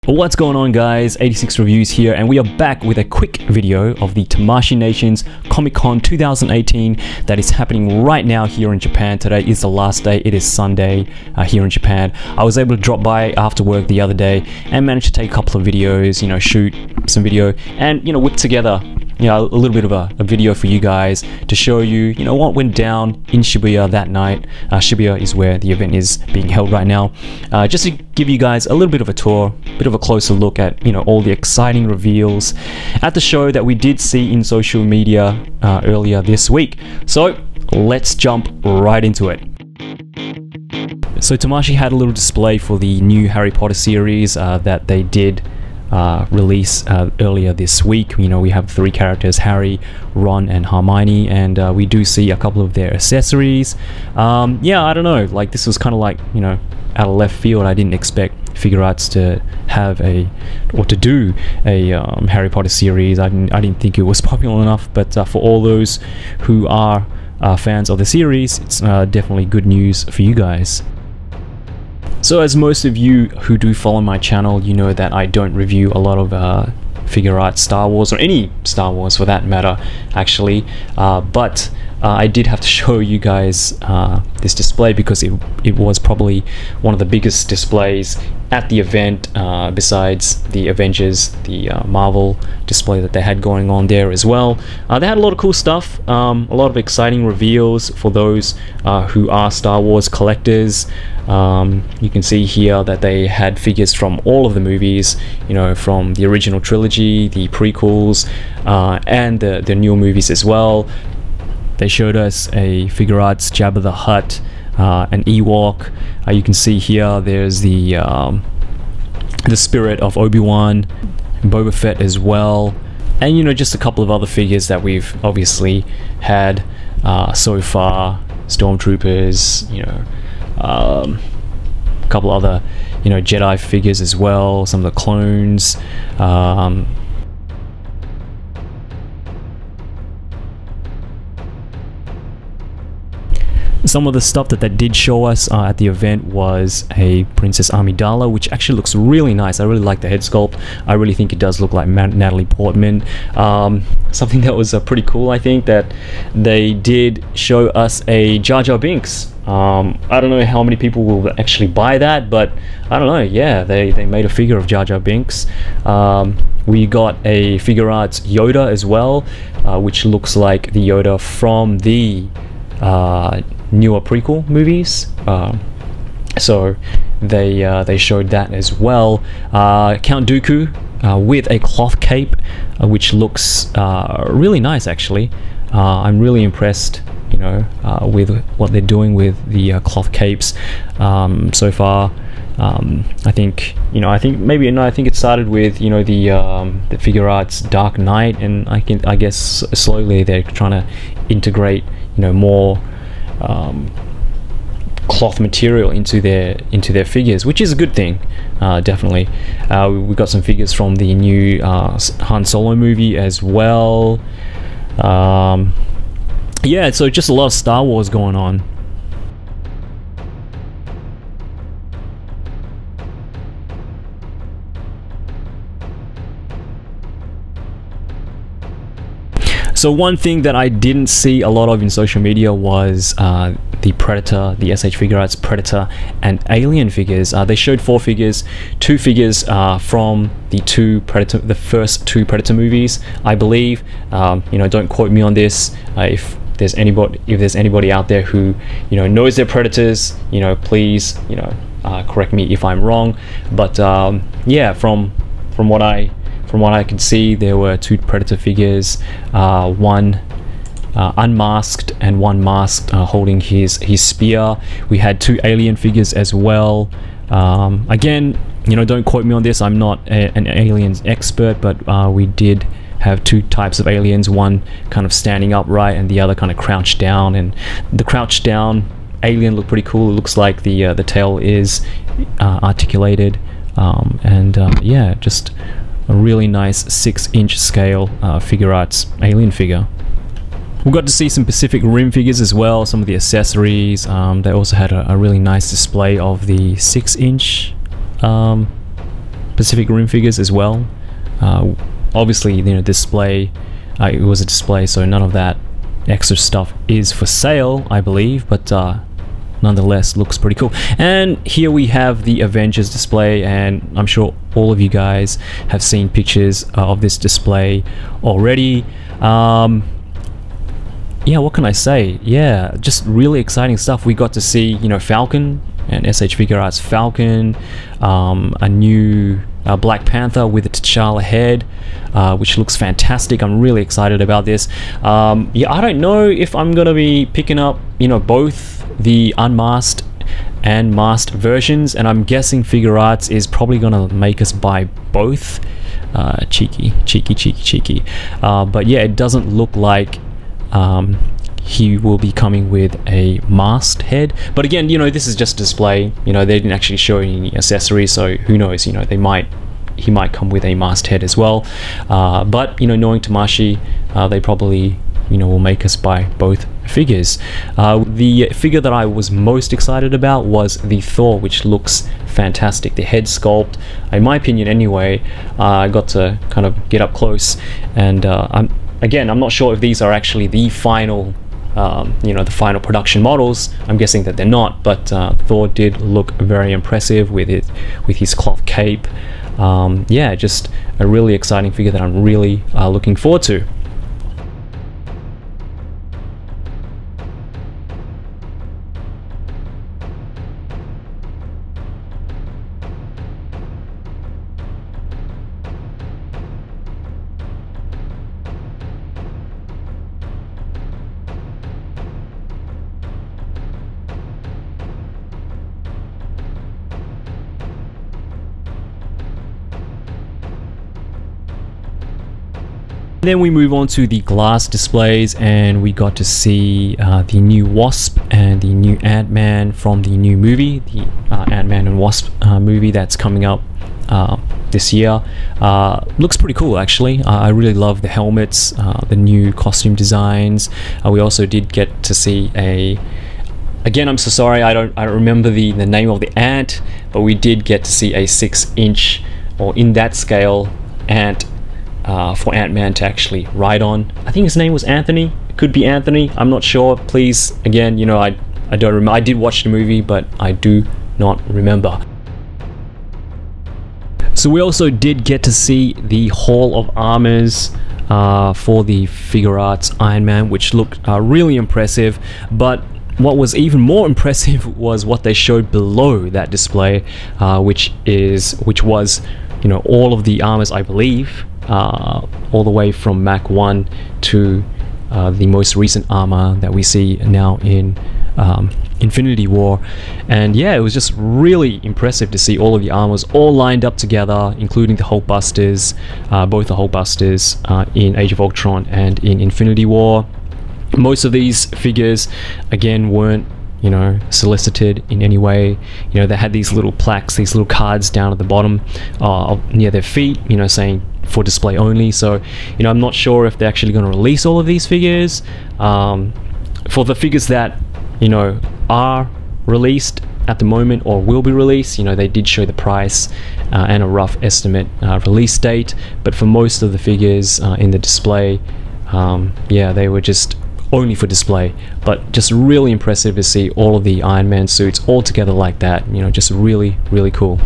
What's going on, guys? 86 Reviews here, and we are back with a quick video of the Tamashii Nations Comic-Con 2018 that is happening right now here in Japan. Today is the last day. It is Sunday here in Japan. I was able to drop by after work the other day and managed to take a couple of videos, shoot some video and, whip together a little bit of a video for you guys to show you, what went down in Shibuya that night. Shibuya is where the event is being held right now. Just to give you guys a little bit of a tour, bit of a closer look at, all the exciting reveals at the show that we did see in social media earlier this week. So let's jump right into it. So Tamashii had a little display for the new Harry Potter series that they did release earlier this week. We have three characters, Harry, Ron and Hermione, and we do see a couple of their accessories. Yeah, I don't know, like this was kind of like, out of left field. I didn't expect Figure Arts to have to do a Harry Potter series. I didn't think it was popular enough, but for all those who are fans of the series, it's definitely good news for you guys. So as most of you who do follow my channel, you know that I don't review a lot of Figure Arts Star Wars, or any Star Wars for that matter, actually. But I did have to show you guys this display because it was probably one of the biggest displays at the event, besides the Avengers, the Marvel display that they had going on there as well. They had a lot of cool stuff, a lot of exciting reveals for those who are Star Wars collectors. You can see here that they had figures from all of the movies, from the original trilogy, the prequels, and the newer movies as well. They showed us a Figure Arts Jabba the Hutt, an Ewok. You can see here there's the spirit of Obi-Wan, Boba Fett as well, and just a couple of other figures that we've obviously had so far. Stormtroopers, a couple other Jedi figures as well, some of the clones. Some of the stuff that they did show us at the event was a Princess Amidala, which actually looks really nice. I really like the head sculpt. I really think it does look like Natalie Portman. Something that was pretty cool, I think, that they did show us a Jar Jar Binks. I don't know how many people will actually buy that, but I don't know. Yeah, they made a figure of Jar Jar Binks. We got a Figure Arts Yoda as well, which looks like the Yoda from the newer prequel movies. So they showed that as well. Count Dooku with a cloth cape, which looks really nice, actually. I'm really impressed with what they're doing with the cloth capes so far. I think it started with the Figure Arts Dark Knight, and I guess slowly they're trying to integrate more cloth material into their figures, which is a good thing. Definitely. We got some figures from the new Han Solo movie as well. Yeah, so just a lot of Star Wars going on. So one thing that I didn't see a lot of in social media was the Predator, the SH Figure Arts Predator and Alien figures. They showed 4 figures, 2 figures from the first two Predator movies, I believe. Don't quote me on this. If there's anybody out there who knows their Predators, please correct me if I'm wrong. But yeah, from what I could see, there were 2 Predator figures, one unmasked and one masked, holding his spear. We had 2 Alien figures as well. Again, don't quote me on this. I'm not an aliens expert, but we did have 2 types of aliens, one kind of standing upright and the other kind of crouched down. And the crouched down alien looked pretty cool. It looks like the tail is articulated, and yeah, just a really nice 6-inch scale Figure Arts alien figure. We got to see some Pacific Rim figures as well, some of the accessories. They also had a really nice display of the 6-inch Pacific Rim figures as well. Obviously, display. It was a display, so none of that extra stuff is for sale, I believe, but nonetheless looks pretty cool. And here we have the Avengers display, and I'm sure all of you guys have seen pictures of this display already. Yeah, what can I say? Yeah, just really exciting stuff. We got to see, Falcon and SH Figure Arts Falcon, a new Black Panther with a T'Challa head, which looks fantastic. I'm really excited about this. Yeah, I don't know if I'm gonna be picking up, both the unmasked and masked versions, and I'm guessing Figure Arts is probably gonna make us buy both. Cheeky. But yeah, it doesn't look like he will be coming with a masked head, but again, this is just display. They didn't actually show any accessories, so who knows, he might come with a masked head as well. But knowing Tamashii, they probably will make us buy both figures. The figure that I was most excited about was the Thor, which looks fantastic. The head sculpt, in my opinion anyway, I got to kind of get up close, and I'm not sure if these are actually the final the final production models. I'm guessing that they're not, but Thor did look very impressive with his cloth cape. Yeah, just a really exciting figure that I'm really looking forward to. Then we move on to the glass displays, and we got to see the new Wasp and the new Ant-Man from the new movie, the Ant-Man and Wasp movie that's coming up this year. Looks pretty cool actually. I really love the helmets, the new costume designs. We also did get to see again, I'm so sorry, I don't remember the name of the ant, but we did get to see a 6-inch, or in that scale, ant for Ant-Man to actually ride on. I think his name was Anthony. It could be Anthony, I'm not sure. Please, again, I don't remember. I did watch the movie, but I do not remember. So we also did get to see the Hall of Armors for the Figure Arts Iron Man, which looked really impressive. But what was even more impressive was what they showed below that display, which was all of the armors, I believe, all the way from Mach 1 to the most recent armor that we see now in Infinity War. And yeah, it was just really impressive to see all of the armors all lined up together, including the Hulkbusters, both the Hulkbusters in Age of Ultron and in Infinity War. Most of these figures, again, weren't solicited in any way. They had these little plaques, these little cards down at the bottom near their feet, saying for display only. So I'm not sure if they're actually going to release all of these figures. For the figures that are released at the moment or will be released, they did show the price and a rough estimate release date. But for most of the figures in the display, yeah, they were just only for display. But just really impressive to see all of the Iron Man suits all together like that. Just really, really cool.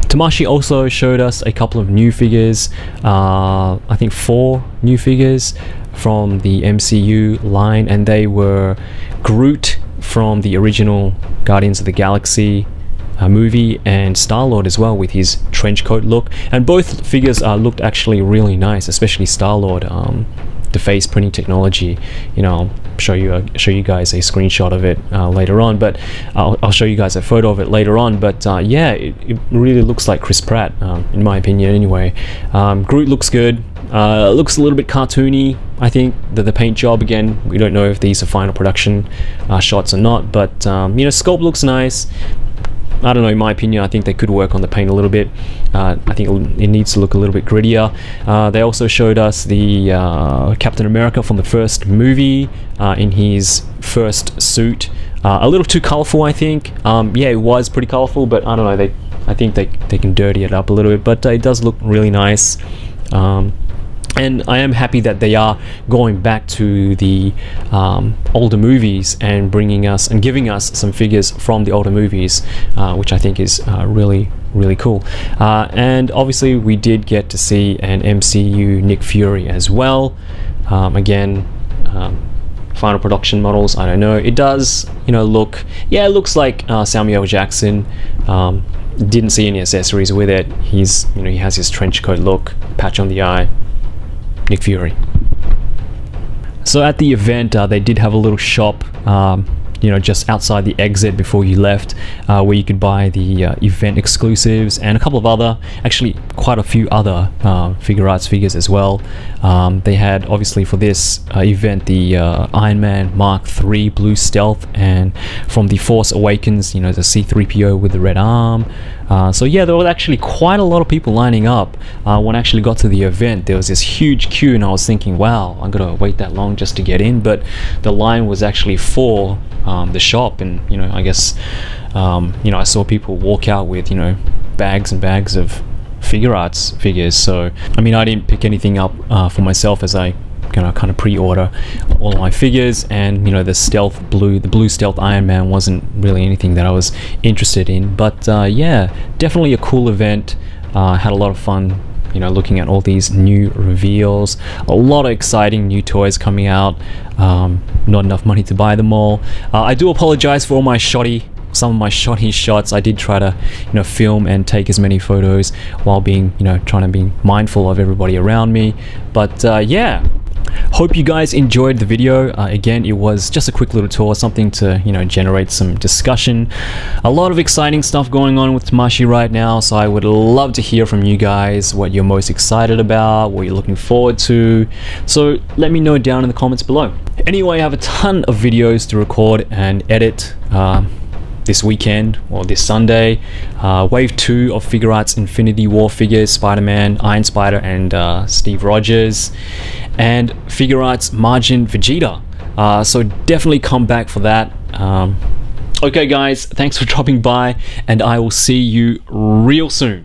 Tamashii also showed us a couple of new figures, I think 4 new figures from the MCU line, and they were Groot from the original Guardians of the Galaxy movie, and Star-Lord as well with his trench coat look. And both figures looked actually really nice, especially Star-Lord. The face printing technology, I'll show you guys a screenshot of it later on, but I'll show you guys a photo of it later on. But yeah, it really looks like Chris Pratt, in my opinion anyway. Groot looks good. Looks a little bit cartoony. I think the paint job, again, we don't know if these are final production shots or not, but sculpt looks nice. I don't know, in my opinion, I think they could work on the paint a little bit. I think it needs to look a little bit grittier. They also showed us the Captain America from the first movie in his first suit, A little too colorful, I think. Yeah, it was pretty colorful, but I don't know, I think they can dirty it up a little bit, but it does look really nice. And I am happy that they are going back to the older movies and bringing us and giving us some figures from the older movies, which I think is really cool. And obviously we did get to see an MCU Nick Fury as well. Again, final production models, I don't know. It does, you know, look, yeah, it looks like Samuel L. Jackson. Didn't see any accessories with it. He's, you know, he has his trench coat look, patch on the eye. Nick Fury. So at the event, they did have a little shop, you know, just outside the exit before you left, where you could buy the event exclusives and a couple of other, actually quite a few other figure arts figures as well. They had, obviously for this event, the Iron Man Mark III Blue Stealth, and from The Force Awakens, you know, the C-3PO with the red arm. So yeah, there was actually quite a lot of people lining up. When I actually got to the event, there was this huge queue, and I was thinking, wow, I'm gonna wait that long just to get in, but the line was actually for the shop. And you know, I guess you know, I saw people walk out with, you know, bags and bags of figure arts figures. So I mean, I didn't pick anything up for myself, as I kind of pre-order all my figures, and you know, the blue stealth Iron Man wasn't really anything that I was interested in. But yeah, definitely a cool event. Had a lot of fun, you know, looking at all these new reveals, a lot of exciting new toys coming out. Not enough money to buy them all. I do apologize for all some of my shoddy shots. I did try to, you know, film and take as many photos while being, you know, trying to be mindful of everybody around me. But yeah, hope you guys enjoyed the video. Again, it was just a quick little tour, something to, you know, generate some discussion. A lot of exciting stuff going on with Tamashii right now, so I would love to hear from you guys what you're most excited about, what you're looking forward to. So let me know down in the comments below. Anyway, I have a ton of videos to record and edit this weekend, or this Sunday. Wave 2 of Figure Arts Infinity War figures, Spider-Man, Iron Spider, and Steve Rogers, and Figure Arts Margin Vegeta. So definitely come back for that. Okay guys, thanks for dropping by, and I will see you real soon.